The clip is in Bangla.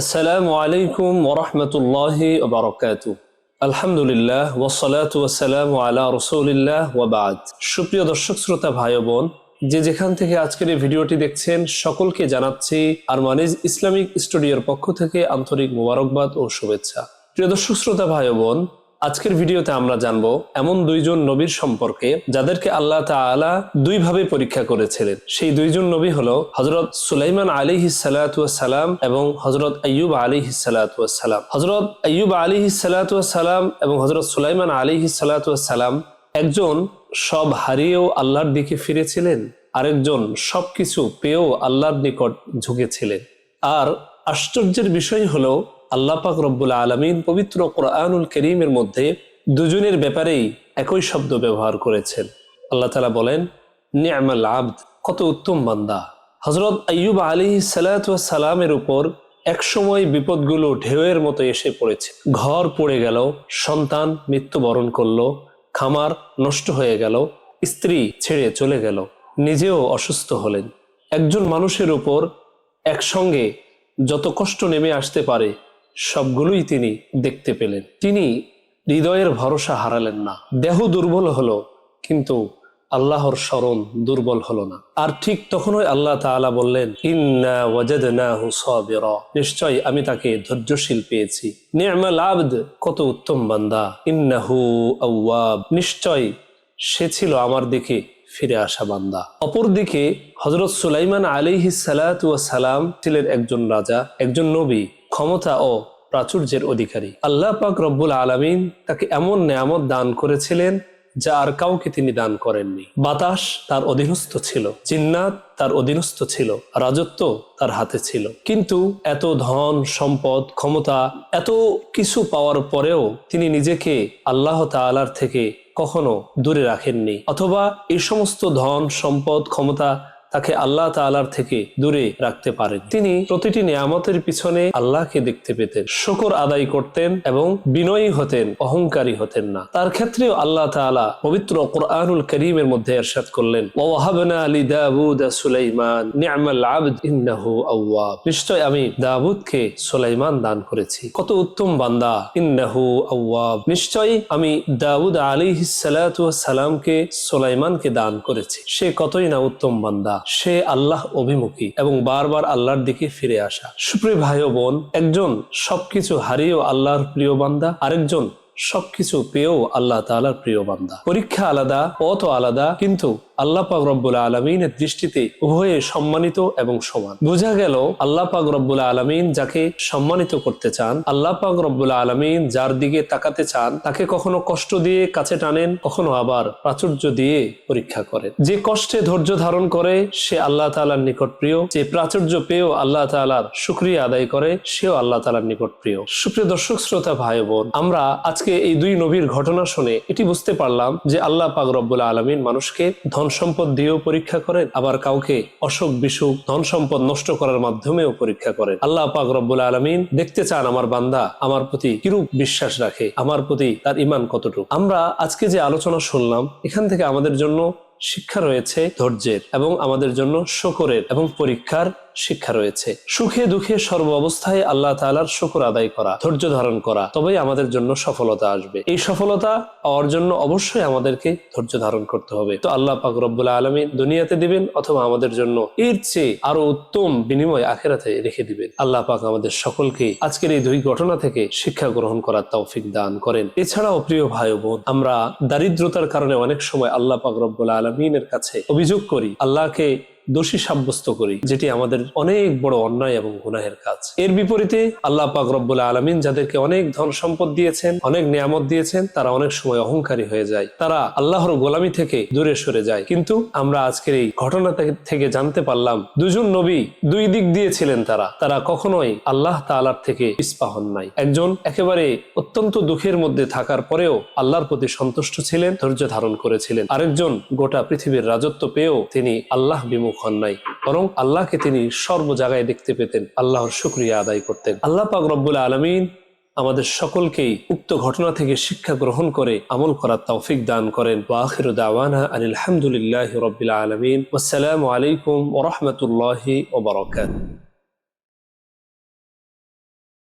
আসসালামু আলাইকুম ওরহমতুল্লাহি ওবারাকাতুহু। আলহামদুলিল্লাহ ওয়াসসালাতু ওয়াসসালামু আলা রাসূলিল্লাহ ওয়া বা'দ। সুপ্রিয় দর্শক শ্রোতা ভাই ও বোন, যে যেখান থেকে আজকের এই ভিডিওটি দেখছেন সকলকে জানাচ্ছি আরমানিজ ইসলামিক স্টুডিওর পক্ষ থেকে আন্তরিক মোবারকবাদ ও শুভেচ্ছা। প্রিয় দর্শক শ্রোতা ভাই ও বোন, আজকের ভিডিওতে আমরা জানবো এমন দুইজন নবীর সম্পর্কে যাদেরকে আল্লাহ তাআলা দুইভাবে পরীক্ষা করেছিলেন। সেই দুইজন নবী হলো হযরত সুলাইমান আলাইহিস সালাতু ওয়াস সালাম এবং হযরত আইয়ুব আলাইহিস সালাতু ওয়াস সালাম। হযরত আইয়ুব আলাইহিস সালাতু ওয়াস সালাম এবং হযরত সুলাইমান আলাইহিস সালাতু ওয়াস সালাম একজন সব হারিয়েও আল্লাহর দিকে ফিরেছিলেন, আরেকজন সবকিছু পেয়েও আল্লাহর নিকট ঝুঁকেছিলেন। আর আশ্চর্যের বিষয় হলো আল্লাহ পাক রব্বুল আলামিন পবিত্র কোরআনুল কারীমের মধ্যে দুজনের ব্যাপারেই একই শব্দ ব্যবহার করেছেন। আল্লাহ তাআলা বলেন, নি'মাল আবদ, কত উত্তম বান্দা। হযরত আইয়ুব আলাইহিস সালাতু ওয়াস সালামের উপর একসময় বিপদগুলো ঢেউয়ের মতো এসে পড়েছে। ঘর পড়ে গেল, সন্তান মৃত্যুবরণ করলো, খামার নষ্ট হয়ে গেল, স্ত্রী ছেড়ে চলে গেল, নিজেও অসুস্থ হলেন। একজন মানুষের উপর একসঙ্গে যত কষ্ট নেমে আসতে পারে সবগুলোই তিনি দেখতে পেলেন। তিনি হৃদয়ের ভরসা হারালেন না। দেহ দুর্বল হলো, কিন্তু আল্লাহর স্মরণ দুর্বল হলো না। আর ঠিক তখনই আল্লাহ তাআলা বললেন, ইন্না ওয়াজাদনাহু সাবিরা, নিশ্চয় আমি তাকে ধৈর্যশীল পেয়েছি। নি'মাল আবদ, কত উত্তম বান্দা। ইন্নাহু আওয়াব, নিশ্চয় সে ছিল আমার দিকে ফিরে আসা বান্দা। অপরদিকে হযরত সুলাইমান আলাইহিস সালাতু ওয়াস সালাম ছিলেন একজন রাজা, একজন নবী, ক্ষমতা ও প্রাচুর্যের অধিকারী। আল্লাহ পাক রব্বুল আলামিন তাকে এমন নেয়ামত দান করেছিলেন যা আর কাউকে তিনি দান করেননি। বাতাস তার অধীনস্থ ছিল, জিন্নাত তার অধীনস্থ ছিল, রাজত্ব তার হাতে ছিল। কিন্তু এত ধন সম্পদ ক্ষমতা এত কিছু পাওয়ার পরেও তিনি নিজেকে আল্লাহ তাআলার থেকে কখনো দূরে রাখেননি, অথবা এই সমস্ত ধন সম্পদ ক্ষমতা তাকে আল্লাহ তাআলার থেকে দূরে রাখতে পারেন। তিনি প্রতিটি নিয়ামতের পিছনে আল্লাহকে দেখতে পেতেন, শুকর আদায় করতেন এবং বিনয়ী হতেন, অহংকারী হতেন না। তার ক্ষেত্রেও আল্লাহ তাআলা পবিত্র কোরআনুল কারীমের মধ্যে ইরশাদ করলেন, ওয়া ওয়াহাবনা লিদাউদা সুলাইমান নি'মাল আবদ ইন্নাহু আওয়াব, নিশ্চয় আমি দাউদকে সুলাইমান দান করেছি, কত উত্তম বান্দা। ইন্নাহু আওয়াব, নিশ্চয় আমি দাউদ আলাইহিস সালাতু ওয়াস সালামকে সুলাইমানকে দান করেছি, সে কতই না উত্তম বান্দা। সে আল্লাহ অভিমুখী এবং বারবার আল্লাহর দিকে ফিরে আসা। সুপ্রিয় ভাই ও বোন, একজন সবকিছু হারিয়েও আল্লাহর প্রিয় বান্দা, আরেকজন সবকিছু পেয়েও আল্লাহ তাআলার প্রিয় বান্দা। পরীক্ষা আলাদা, পথ আলাদা, কিন্তু আল্লাহ পাক রব্বুল আলামিনের দৃষ্টিতে উভয়ে সম্মানিত এবং সমান। বোঝা গেল আল্লাহ পাক রব্বুল আলামিন যাকে সম্মানিত করতে চান, আল্লাহ পাক রব্বুল আলামিন যার দিকে তাকাতে চান, তাকে কখনো কষ্ট দিয়ে কাছে টানেন, কখনো আবার প্রাচুর্য দিয়ে পরীক্ষা করেন। যে কষ্টে ধৈর্য ধারণ করে সে আল্লাহ তাআলার নিকট প্রিয়, যে প্রাচুর্য পেয়েও আল্লাহ তাআলার শুকরিয়া আদায় করে সেও আল্লাহ তাআলার নিকট প্রিয়। সুপ্রিয় দর্শক শ্রোতা ভাই বোন, আমরা আজকে এই দুই নবীর ঘটনা শুনে এটি বুঝতে পারলাম যে আল্লাহ পাক রব্বুল আলামিন মানুষকে ধন সম্পদ দিয়েও পরীক্ষা করেন, আবার কাউকে অসুখ বিসুখ ধন সম্পদ নষ্ট করার মাধ্যমেও পরীক্ষা করেন। আল্লাহ পাক রব্বুল আলামিন দেখতে চান আমার বান্দা আমার প্রতি কিরূপ বিশ্বাস রাখে, আমার প্রতি তার ঈমান কতটুকু। আমরা আজকে যে আলোচনা শুনলাম, এখান থেকে আমাদের জন্য শিক্ষা রয়েছে ধৈর্যের, এবং আমাদের জন্য শুকরের এবং পরীক্ষার শিক্ষা রয়েছে। সুখে দুঃখে সর্ব অবস্থায় আল্লাহ তাআলার শুকর আদায় করা, ধৈর্য ধারণ করা, তবেই আমাদের জন্য সফলতা আসবে। এই সফলতা পাওয়ার জন্য অবশ্যই আমাদেরকে ধৈর্য ধারণ করতে হবে। তো আল্লাহ পাক রব্বুল আলামিন দুনিয়াতে দিবেন, অথবা আমাদের জন্য এর চেয়ে আরো উত্তম বিনিময় আখিরাতে রেখে দিবেন। আল্লাহ পাক আমাদের সকলকে আজকের এই দুই ঘটনা থেকে শিক্ষা গ্রহণ করার তৌফিক দান করেন। এছাড়াও প্রিয় ভাই ও বোন, আমরা দারিদ্রতার কারণে অনেক সময় আল্লাহ পাক রব্বুল আলামিনের কাছে অভিযোগ করি, আল্লাহকে দোষী সাব্যস্ত করি, যেটি আমাদের অনেক বড় অন্যায় এবং গুনাহের কাজ। এর বিপরীতে আল্লাহ পাক রব্বুল আলামিন যাদেরকে অনেক ধন সম্পদ দিয়েছেন, অনেক নিয়ামত দিয়েছেন, তারা অনেক সময় অহংকারী হয়ে যায়, তারা আল্লাহর গোলামি থেকে দূরে সরে যায়। কিন্তু আমরা আজকের এই ঘটনা থেকে জানতে পারলাম দুজন নবী দুই দিক দিয়ে ছিলেন। তারা কখনোই আল্লাহ তাআলার থেকে পিছপা হন নাই। একজন একেবারে অত্যন্ত দুঃখের মধ্যে থাকার পরেও আল্লাহর প্রতি সন্তুষ্ট ছিলেন, ধৈর্য ধারণ করেছিলেন। আরেকজন গোটা পৃথিবীর রাজত্ব পেয়েও তিনি আল্লাহ বিমুখ হন নাই, বরং আল্লাহকে তিনি সর্ব জায়গায় দেখতে পেতেন, আল্লাহর শুকরিয়া আদায় করতেন। আল্লাহ পাক রব্বুল আলামিন আমাদের সকলকেই উক্ত ঘটনা থেকে শিক্ষা গ্রহণ করে আমল করার তৌফিক দান করেন। ওয়া আখিরু দাওয়ানা আলহামদুলিল্লাহি রাব্বিল আলামিন। ওয়াসসালামু আলাইকুম ওয়া রাহমাতুল্লাহি ওয়া বারাকাতুহু।